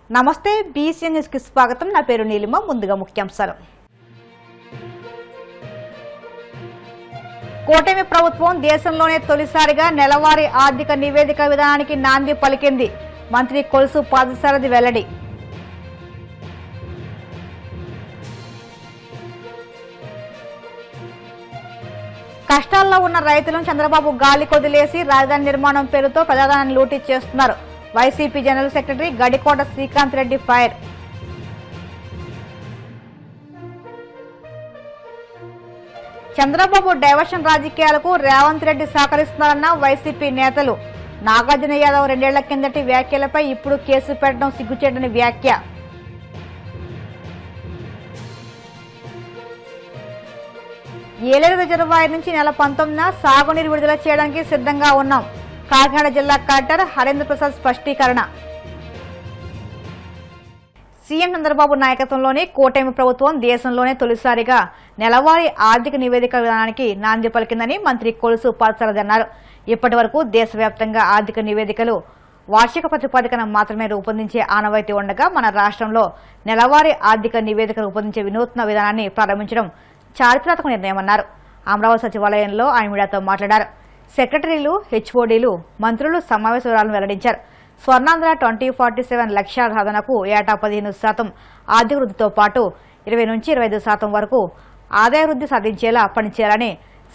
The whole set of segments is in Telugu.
నమస్తే బీసీ న్యూస్ కి స్వాగతం. నా పేరు నీలిమ. ముందుగా ముఖ్యాంశాలు. కూటమి ప్రభుత్వం దేశంలోనే తొలిసారిగా నెలవారీ ఆర్థిక నివేదిక విధానానికి నాంది పలికింది. మంత్రి కొలుసు పాదసారథి వెల్లడి. కష్టాల్లో ఉన్న రైతులను చంద్రబాబు గాలి కొదిలేసి రాజధాని నిర్మాణం పేరుతో ప్రజాధనాన్ని లూటీ చేస్తున్నారు. YCP general secretary Gadikota Srikanth Reddy fire. Chandrababu diversion రాజకీయాలకు రేవంత్ రెడ్డి సహకరిస్తున్నారన్న వైసీపీ నేతలు. నాగార్జున యాదవ్ 2 ఏళ్ల కిందటి వ్యాఖ్యలపై ఇప్పుడు కేసు పెట్టడం సిగ్గుచేటని వ్యాఖ్య. ఏలేరు రిజర్వాయర్ నుంచి నెల 19న సాగునీరు విడుదల చేయడానికి సిద్ధంగా ఉన్నాం. కాకినాడ జిల్లా కలెక్టర్ హరేంద్ర ప్రసాద్ స్పష్టీకరణ. సీఎం చంద్రబాబు నాయకత్వంలోని కూటమి ప్రభుత్వం దేశంలోనే తొలిసారిగా నెలవారీ ఆర్థిక నివేదిక విధానానికి నాంది పలికిందని మంత్రి కొలుసు పాదసారథి అన్నారు. ఇప్పటి వరకు దేశవ్యాప్తంగా ఆర్థిక నివేదికలు వార్షిక ప్రతిపాదికన మాత్రమే రూపొందించే ఆనవాయితీ ఉండగా మన రాష్ట్రంలో నెలవారీ ఆర్థిక నివేదిక రూపొందించే వినూత్న విధానాన్ని ప్రారంభించడం చారిత్రాత్మక నిర్ణయమన్నారు. అమరావతి సచివాలయంలో ఆయన మీడియాతో మాట్లాడారు. సెక్రటరీలు, హెచ్ఓడీలు, మంత్రులు సమావేశ వివరాలను వెల్లడించారు. స్వర్ణాంధ్ర 2047 లక్ష్యాల సాధనకు ఏటా 15% ఆర్థిక వృద్ధితో పాటు 20 నుంచి 25% వరకు ఆదాయ వృద్ధి సాధించేలా పనిచేయాలని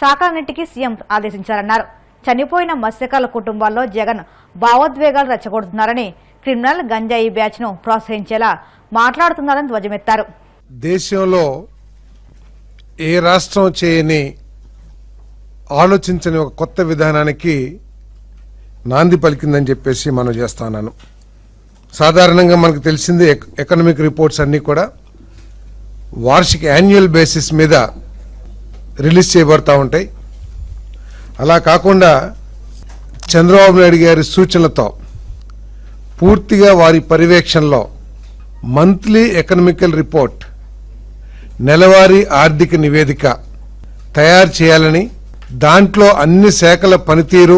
శాఖలన్నింటికీ సీఎం ఆదేశించారన్నారు. చనిపోయిన మత్స్యకారుల కుటుంబాల్లో జగన్ భావోద్వేగాలు రెచ్చగొడుతున్నారని, క్రిమినల్ గంజాయి బ్యాచ్ ను ప్రోత్సహించేలా మాట్లాడుతున్నారని ధ్వజమెత్తారు. దేశంలో ఏ రాష్ట్రం చేయని ఆలోచించని ఒక కొత్త విధానానికి నాంది పలికిందని చెప్పేసి మనం చేస్తున్నాను. సాధారణంగా మనకు తెలిసింది ఎకనామిక్ రిపోర్ట్స్ అన్నీ కూడా వార్షిక యాన్యువల్ బేసిస్ మీద రిలీజ్ చేయబడతా ఉంటాయి. అలా కాకుండా చంద్రబాబు నాయుడు గారి సూచనలతో పూర్తిగా వారి పర్యవేక్షణలో మంత్లీ ఎకనామికల్ రిపోర్ట్, నెలవారీ ఆర్థిక నివేదిక తయారు చేయాలని, దాంట్లో అన్ని శాఖల పనితీరు,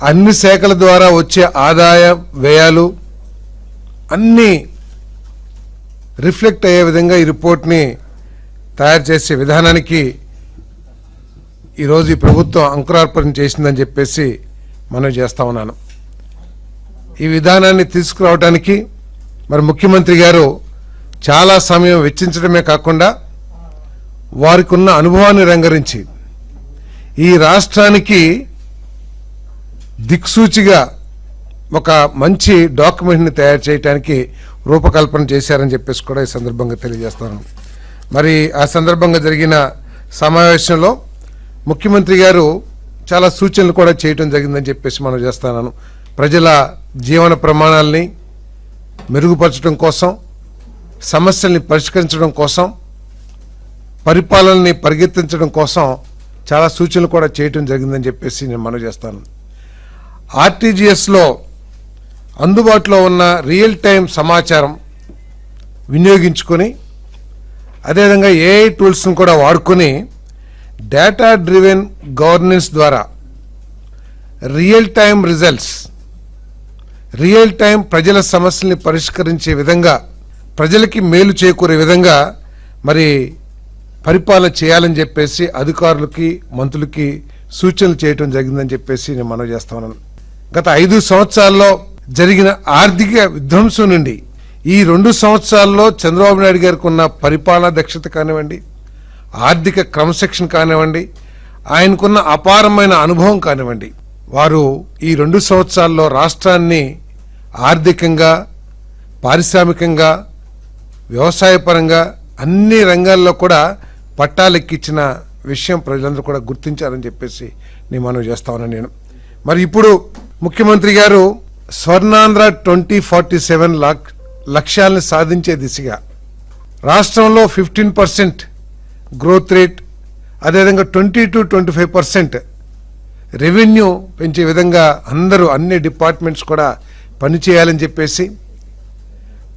అన్ని శాఖల ద్వారా వచ్చే ఆదాయ వ్యయాలు అన్నీ రిఫ్లెక్ట్ అయ్యే విధంగా ఈ రిపోర్ట్ని తయారు చేసే విధానానికి ఈరోజు ఈ ప్రభుత్వం అంకురార్పణ చేసిందని చెప్పేసి మనం చేస్తా ఉన్నాను. ఈ విధానాన్ని తీసుకురావడానికి మరి ముఖ్యమంత్రి గారు చాలా సమయం వెచ్చించడమే కాకుండా వారికి ఉన్న అనుభవాన్ని రంగరించి ఈ రాష్ట్రానికి దిక్సూచిగా ఒక మంచి డాక్యుమెంట్ని తయారు చేయడానికి రూపకల్పన చేశారని చెప్పేసి కూడా ఈ సందర్భంగా తెలియజేస్తాను. మరి ఆ సందర్భంగా జరిగిన సమావేశంలో ముఖ్యమంత్రి గారు చాలా సూచనలు కూడా చేయడం జరిగిందని చెప్పేసి మనం చేస్తున్నాను. ప్రజల జీవన ప్రమాణాలని మెరుగుపరచడం కోసం, సమస్యల్ని పరిష్కరించడం కోసం, పరిపాలనని పరిగెత్తించడం కోసం చాలా సూచనలు కూడా చేయటం జరిగిందని చెప్పేసి నేను మనవి చేస్తాను. ఆర్టీజీఎస్లో అందుబాటులో ఉన్న రియల్ టైం సమాచారం వినియోగించుకొని, అదేవిధంగా ఏఐ టూల్స్ను కూడా వాడుకొని డేటా డ్రివెన్ గవర్నెన్స్ ద్వారా real time results, real time ప్రజల సమస్యల్ని పరిష్కరించే విధంగా, ప్రజలకి మేలు చేకూరే విధంగా మరి పరిపాలన చేయాలని చెప్పేసి అధికారులకి, మంత్రులకి సూచనలు చేయటం జరిగిందని చెప్పేసి నేను మనవి చేస్తా ఉన్నాను. గత 5 సంవత్సరాల్లో జరిగిన ఆర్థిక విధ్వంసం నుండి ఈ 2 సంవత్సరాల్లో చంద్రబాబు నాయుడు గారికి ఉన్న పరిపాలనా దక్షత కానివ్వండి, ఆర్థిక క్రమశిక్షణ కానివ్వండి, ఆయనకున్న అపారమైన అనుభవం కానివ్వండి, వారు ఈ 2 సంవత్సరాల్లో రాష్ట్రాన్ని ఆర్థికంగా, పారిశ్రామికంగా, వ్యవసాయపరంగా అన్ని రంగాల్లో కూడా పట్టాలెక్కించిన విషయం ప్రజలందరూ కూడా గుర్తించారని చెప్పేసి నేను మనవి చేస్తా ఉన్నాను. నేను మరి ఇప్పుడు ముఖ్యమంత్రి గారు స్వర్ణాంధ్ర 2047 లక్ష్యాలను సాధించే దిశగా రాష్ట్రంలో 15% గ్రోత్ రేట్, అదేవిధంగా 20 to 25% రెవెన్యూ పెంచే విధంగా అందరూ అన్ని డిపార్ట్మెంట్స్ కూడా పనిచేయాలని చెప్పేసి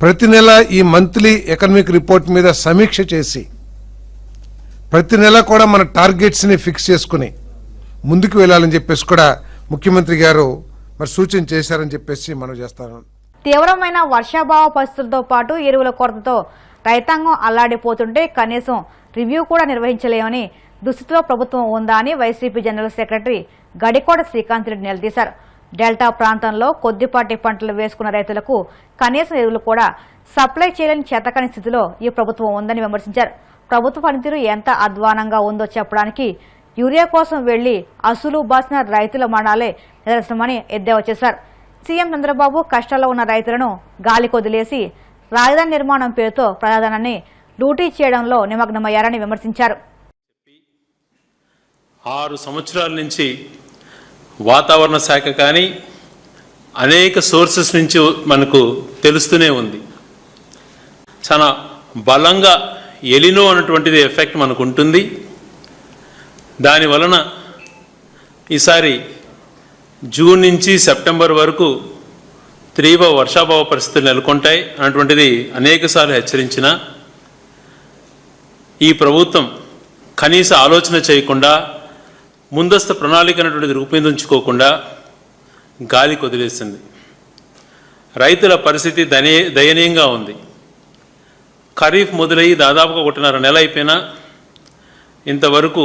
ప్రతి నెల ఈ మంత్లీ ఎకనామిక్ రిపోర్ట్ మీద సమీక్ష చేసి ప్రతి నెల కూడా మన టార్గెట్స్ని ఫిక్స్ చేసుకుని ముందుకు వెళ్ళాలని చెప్పేసి కూడా ముఖ్యమంత్రి గారు మరి సూచన చేశారని చెప్పేసి మనం చేస్తాను. తీవ్రమైన వర్షాభావ పరిస్థితులతో పాటు ఎరువుల కొరతతో రైతాంగం అల్లాడిపోతుంటే కనీసం రివ్యూ కూడా నిర్వహించలేమని దుస్థితిలో ప్రభుత్వం ఉందా అని YCP general secretary Gadikota Srikanth Reddy నిలదీశారు. డెల్టా ప్రాంతంలో కొద్దిపాటి పంటలు వేసుకున్న రైతులకు కనీసం ఎరువులు కూడా సప్లై చేయలేని చేతకాని స్థితిలో ఈ ప్రభుత్వం ఉందని విమర్శించారు. ప్రభుత్వ పనితీరు ఎంత అధ్వానంగా ఉందో చెప్పడానికి యూరియా కోసం వెళ్లి అసలు బాసిన రైతుల మరణాలే నిదర్శనమని ఎద్దేవా చేశారు. సీఎం చంద్రబాబు కష్టాల్లో ఉన్న రైతులను గాలికొదిలేసి రాజధాని నిర్మాణం పేరుతో ప్రజాధనాన్ని లూటీ చేయడంలో నిమగ్నమయ్యారని విమర్శించారు. 6 సంవత్సరాల నుంచి వాతావరణ శాఖ కానీ అనేక సోర్సెస్ నుంచి మనకు తెలుస్తూనే ఉంది. చాలా బలంగా ఎలినో అన్నటువంటిది ఎఫెక్ట్ మనకు ఉంటుంది. దాని వలన ఈసారి జూన్ నుంచి సెప్టెంబర్ వరకు తీవ్ర వర్షాభావ పరిస్థితులు నెలకొంటాయి అన్నటువంటిది అనేకసార్లు హెచ్చరించిన ఈ ప్రభుత్వం కనీస ఆలోచన చేయకుండా ముందస్తు ప్రణాళిక అనేటువంటిది రూపొందించుకోకుండా గాలికి వదిలేసింది. రైతుల పరిస్థితి దయనీయంగా ఉంది. ఖరీఫ్ మొదలయ్యి దాదాపుగా 1.5 నెల అయిపోయినా ఇంతవరకు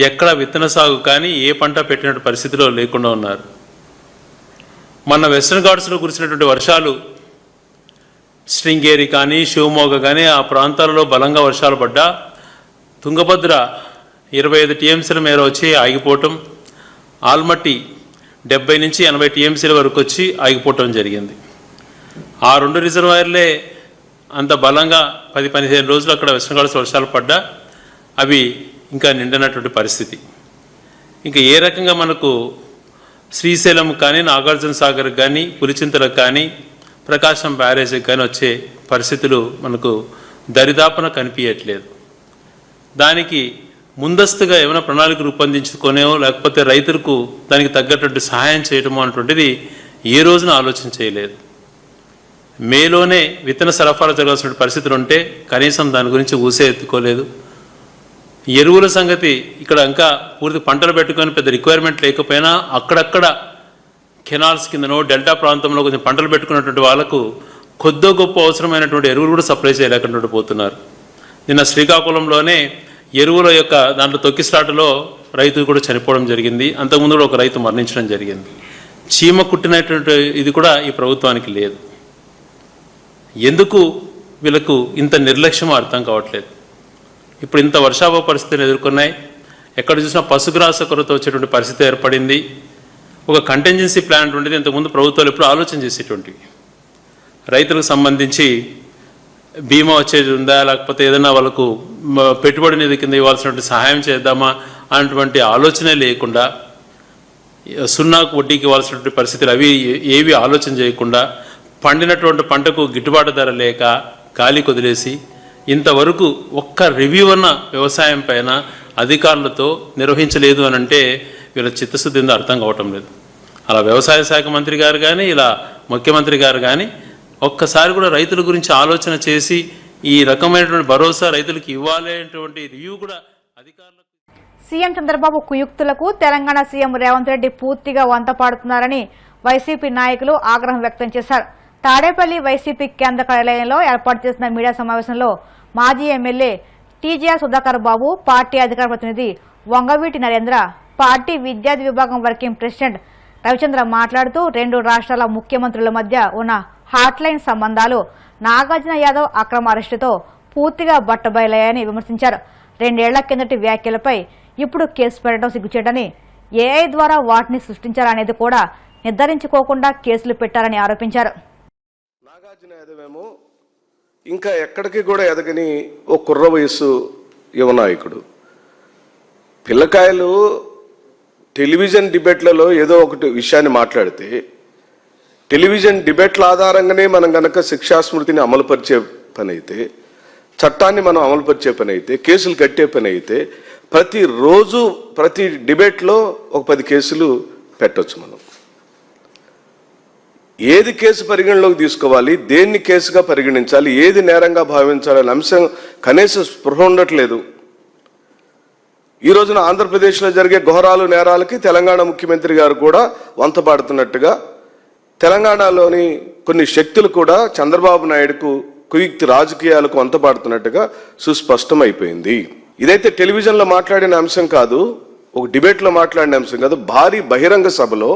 ఎక్కడ విత్తన సాగు కానీ ఏ పంట పెట్టినట్టు పరిస్థితిలో లేకుండా ఉన్నారు. మన వెస్టర్న్ ఘాట్స్లో కురిసినటువంటి వర్షాలు శృంగేరి కానీ శివమోగ కానీ ఆ ప్రాంతాలలో బలంగా వర్షాలు పడ్డా తుంగభద్ర 25 టీఎంసీల మేర వచ్చి ఆగిపోవటం, ఆల్మట్టి 70 నుంచి 80 టీఎంసీల వరకు వచ్చి ఆగిపోవటం జరిగింది. ఆ 2 రిజర్వాయర్లే అంత బలంగా 10-15 రోజులు అక్కడ వెస్టర్న్ ఘాట్స్ వర్షాలు పడ్డా అవి ఇంకా నిండినటువంటి పరిస్థితి. ఇంకా ఏ రకంగా మనకు శ్రీశైలం కానీ నాగార్జున సాగర్కి కానీ పులిచింతలకు కానీ ప్రకాశం బ్యారేజ్కి కానీ వచ్చే పరిస్థితులు మనకు దరిదాపున కనిపించట్లేదు. దానికి ముందస్తుగా ఏమైనా ప్రణాళిక రూపొందించుకునేవో లేకపోతే రైతులకు దానికి తగ్గటువంటి సహాయం చేయడమో అన్నటువంటిది ఏ రోజున ఆలోచన చేయలేదు. మేలోనే విత్తన సరఫరా జరగాల్సిన పరిస్థితులు ఉంటే కనీసం దాని గురించి ఊసే ఎత్తుకోలేదు. ఎరువుల సంగతి ఇక్కడ ఇంకా పూర్తి పంటలు పెట్టుకొని పెద్ద రిక్వైర్మెంట్ లేకపోయినా అక్కడక్కడ కెనాల్స్ కిందనో డెల్టా ప్రాంతంలో కొంచెం పంటలు పెట్టుకున్నటువంటి వాళ్ళకు కొద్దో గొప్ప అవసరమైనటువంటి ఎరువులు కూడా సప్లై చేయలేకుండా పోతున్నారు. నిన్న శ్రీకాకుళంలోనే ఎరువుల యొక్క దాంట్లో తొక్కిస్లాటలో రైతు కూడా చనిపోవడం జరిగింది. అంతకుముందు కూడా ఒక రైతు మరణించడం జరిగింది. చీమ కుట్టినటువంటి ఇది కూడా ఈ ప్రభుత్వానికి లేదు. ఎందుకు వీళ్ళకు ఇంత నిర్లక్ష్యం అర్థం కావట్లేదు. ఇప్పుడు ఇంత వర్షాభావ పరిస్థితిని ఎదుర్కొన్నాయి. ఎక్కడ చూసినా పశుగ్రాస కొరత వచ్చేటువంటి పరిస్థితి ఏర్పడింది. ఒక కంటింజెన్సీ ప్లాన్ ఉండేది ఇంతకుముందు ప్రభుత్వాలు ఎప్పుడు ఆలోచన చేసేటువంటివి. రైతులకు సంబంధించి బీమా వచ్చేది ఉందా, లేకపోతే ఏదైనా వాళ్ళకు పెట్టుబడి నిధి కింద ఇవ్వాల్సినటువంటి సహాయం చేద్దామా అన్నటువంటి ఆలోచనే లేకుండా, సున్నాకు వడ్డీకి ఇవ్వాల్సినటువంటి పరిస్థితులు అవి ఏవి ఆలోచన చేయకుండా, పండినటువంటి పంటకు గిట్టుబాటు ధర లేక గాలి కొదిలేసి ఇంతవరకు ఒక్క రివ్యూ అన్న వ్యవసాయం పైన అధికారులతో నిర్వహించలేదు అని అంటే వీళ్ళ చిత్తశుద్ధి ఉందో అర్థం కావటం లేదు. అలా వ్యవసాయ శాఖ మంత్రి గారు కానీ ఇలా ముఖ్యమంత్రి గారు కానీ ఒక్కసారి కూడా రైతుల గురించి ఆలోచన చేసి ఈ రకమైనటువంటి భరోసా రైతులకు ఇవ్వాలనేటువంటి రివ్యూ కూడా అధికారులకు. సీఎం చంద్రబాబు కుయుక్తులకు తెలంగాణ సీఎం రేవంత్ రెడ్డి పూర్తిగా వంత పాడుతున్నారని వైసీపీ నాయకులు ఆగ్రహం వ్యక్తం చేశారు. తాడేపల్లి వైసీపీ కేంద్ర కార్యాలయంలో ఏర్పాటు చేసిన మీడియా సమావేశంలో మాజీ ఎమ్మెల్యే టీజీఆర్ సుధాకర్ బాబు, పార్టీ అధికార ప్రతినిధి వంగవీటి నరేంద్ర, పార్టీ విద్యార్థి విభాగం వర్కింగ్ ప్రెసిడెంట్ రవిచంద్ర మాట్లాడుతూ 2 రాష్ట్రాల ముఖ్యమంత్రుల మధ్య ఉన్న హాట్లైన్ సంబంధాలు నాగార్జున యాదవ్ అక్రమ అరెస్టుతో పూర్తిగా బట్టబయలయ్యాయని విమర్శించారు. 2 ఏళ్ల కిందటి వ్యాఖ్యలపై ఇప్పుడు కేసు పెట్టడం సిగ్గుచేటని, ఏఐ ద్వారా వాటిని సృష్టించారనేది కూడా నిర్ధారించుకోకుండా కేసులు పెట్టారని ఆరోపించారు. నాగార్జున యాదవ్ ఏమో ఇంకా ఎక్కడికి కూడా ఎదగని ఓ కుర్ర వయసు యువనాయకుడు. పిల్లకాయలు టెలివిజన్ డిబేట్లలో ఏదో ఒకటి విషయాన్ని మాట్లాడితే టెలివిజన్ డిబేట్ల ఆధారంగానే మనం గనక శిక్షాస్మృతిని అమలుపరిచే పని అయితే, చట్టాన్ని మనం అమలుపరిచే పని అయితే, కేసులు కట్టే పని అయితే ప్రతిరోజు ప్రతి డిబేట్లో ఒక 10 కేసులు పెట్టవచ్చు. మనం ఏది కేసు పరిగణలోకి తీసుకోవాలి, దేన్ని కేసుగా పరిగణించాలి, ఏది నేరంగా భావించాలనే అంశం కనీస స్పృహ ఉండట్లేదు. ఈ రోజున ఆంధ్రప్రదేశ్లో జరిగే ఘోరాలు నేరాలకి తెలంగాణ ముఖ్యమంత్రి గారు కూడా వంతపాడుతున్నట్టుగా తెలంగాణలోని కొన్ని శక్తులు కూడా చంద్రబాబు నాయుడుకు కుయుక్తి రాజకీయాలకు అంతపడుతున్నట్టుగా సుస్పష్టమైపోయింది. ఇదైతే టెలివిజన్లో మాట్లాడిన అంశం కాదు, ఒక డిబేట్లో మాట్లాడిన అంశం కాదు. భారీ బహిరంగ సభలో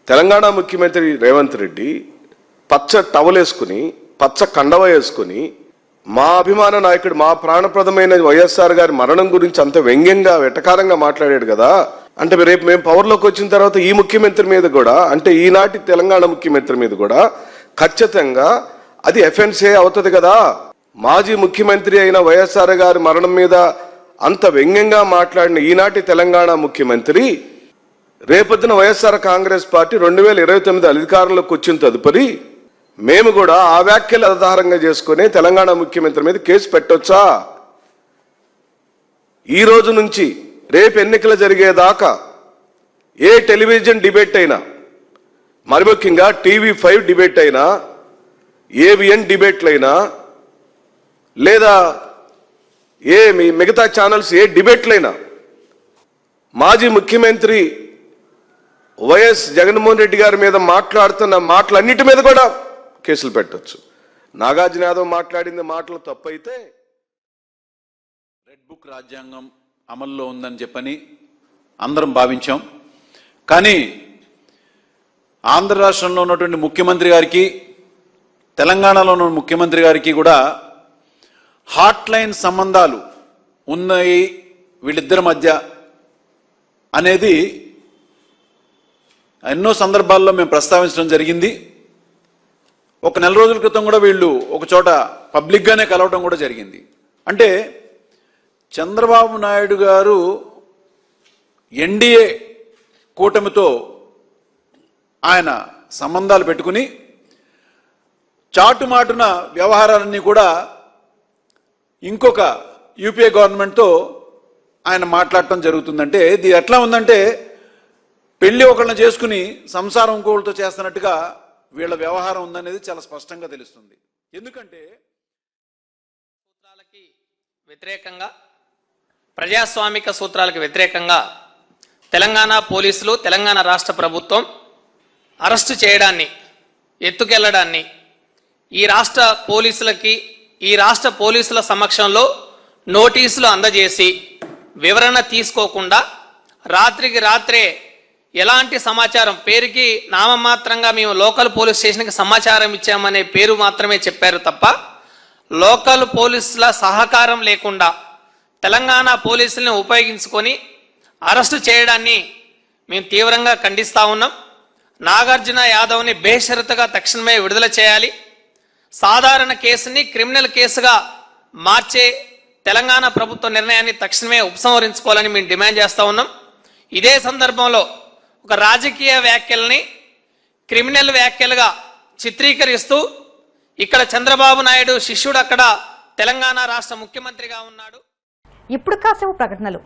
తెలంగాణ ముఖ్యమంత్రి రేవంత్ రెడ్డి పచ్చ టవలేసుకుని, పచ్చ కండవ వేసుకుని, మా అభిమాన నాయకుడు, మా ప్రాణప్రదమైన వైఎస్ఆర్ గారి మరణం గురించి అంత వ్యంగ్యంగా వెటకారంగా మాట్లాడాడు కదా. అంటే రేపు మేము పవర్లోకి వచ్చిన తర్వాత ఈ ముఖ్యమంత్రి మీద కూడా, అంటే ఈనాటి తెలంగాణ ముఖ్యమంత్రి మీద కూడా ఖచ్చితంగా అది ఎఫెన్సే అవుతుంది కదా. మాజీ ముఖ్యమంత్రి అయిన వైఎస్ఆర్ గారి మరణం మీద అంత వ్యంగ్యంగా మాట్లాడిన ఈనాటి తెలంగాణ ముఖ్యమంత్రి రేపొద్దున వైఎస్ఆర్ కాంగ్రెస్ పార్టీ 2029 అధికారంలోకి వచ్చిన తదుపరి మేము కూడా ఆ వ్యాఖ్యలు ఆధారంగా చేసుకుని తెలంగాణ ముఖ్యమంత్రి మీద కేసు పెట్టొచ్చా? ఈ రోజు నుంచి రేపు ఎన్నికలు జరిగేదాకా ఏ టెలివిజన్ డిబేట్ అయినా, మరి ముఖ్యంగా TV5 డిబేట్ అయినా, ABN డిబేట్లైనా, లేదా మిగతా ఛానల్స్ ఏ డిబేట్లైనా మాజీ ముఖ్యమంత్రి వైఎస్ జగన్మోహన్ రెడ్డి గారి మీద మాట్లాడుతున్న మాటలన్నిటి మీద కూడా కేసులు పెట్టొచ్చు. నాగార్జున యాదవ్ మాట్లాడింది మాటలు తప్పైతే రెడ్ బుక్ రాజ్యాంగం అమల్లో ఉందని చెప్పని అందరం భావించాం. కానీ ఆంధ్ర రాష్ట్రంలో ఉన్నటువంటి ముఖ్యమంత్రి గారికి, తెలంగాణలో ఉన్న ముఖ్యమంత్రి గారికి కూడా హాట్ లైన్ సంబంధాలు ఉన్నాయి వీళ్ళిద్దరి మధ్య అనేది ఎన్నో సందర్భాల్లో మేము ప్రస్తావించడం జరిగింది. ఒక నెల రోజుల క్రితం కూడా వీళ్ళు ఒక చోట పబ్లిక్గానే కలవడం కూడా జరిగింది. అంటే చంద్రబాబు నాయుడు గారు ఎన్డీఏ కూటమితో ఆయన సంబంధాలు పెట్టుకుని చాటుమాటున వ్యవహారాలన్నీ కూడా ఇంకొక యూపీఏ గవర్నమెంట్తో ఆయన మాట్లాడటం జరుగుతుందంటే ఇది ఎట్లా ఉందంటే పెళ్లి ఒకళ్ళని చేసుకుని సంసారం ఇంకోళ్ళతో చేస్తున్నట్టుగా వీళ్ళ వ్యవహారం ఉందనేది చాలా స్పష్టంగా తెలుస్తుంది. ఎందుకంటే సూత్రాలకి వ్యతిరేకంగా, ప్రజాస్వామిక సూత్రాలకు వ్యతిరేకంగా తెలంగాణ పోలీసులు, తెలంగాణ రాష్ట్ర ప్రభుత్వం అరెస్టు చేయడాన్ని, ఎత్తుకెళ్లడాన్ని ఈ రాష్ట్ర పోలీసుల సమక్షంలో నోటీసులు అందజేసి వివరణ తీసుకోకుండా రాత్రికి రాత్రే ఎలాంటి సమాచారం, పేరుకి నామమాత్రంగా మేము లోకల్ పోలీస్ స్టేషన్కి సమాచారం ఇచ్చామనే పేరు మాత్రమే చెప్పారు తప్ప లోకల్ పోలీసుల సహకారం లేకుండా తెలంగాణ పోలీసుల్ని ఉపయోగించుకొని అరెస్టు చేయడాన్ని మేము తీవ్రంగా ఖండిస్తా ఉన్నాం. నాగార్జున యాదవ్ని బేషరతుగా తక్షణమే విడుదల చేయాలి. సాధారణ కేసుని క్రిమినల్ కేసుగా మార్చే తెలంగాణ ప్రభుత్వ నిర్ణయాన్ని తక్షణమే ఉపసంహరించుకోవాలని మేము డిమాండ్ చేస్తా ఉన్నాం. ఇదే సందర్భంలో ఒక రాజకీయ వ్యాఖ్యల్ని క్రిమినల్ వ్యాఖ్యలుగా చిత్రీకరిస్తూ ఇక్కడ చంద్రబాబు నాయుడు శిష్యుడు అక్కడ తెలంగాణ రాష్ట్ర ముఖ్యమంత్రిగా ఉన్నాడు. ఇప్పుడు కాసేపు ప్రకటనలు.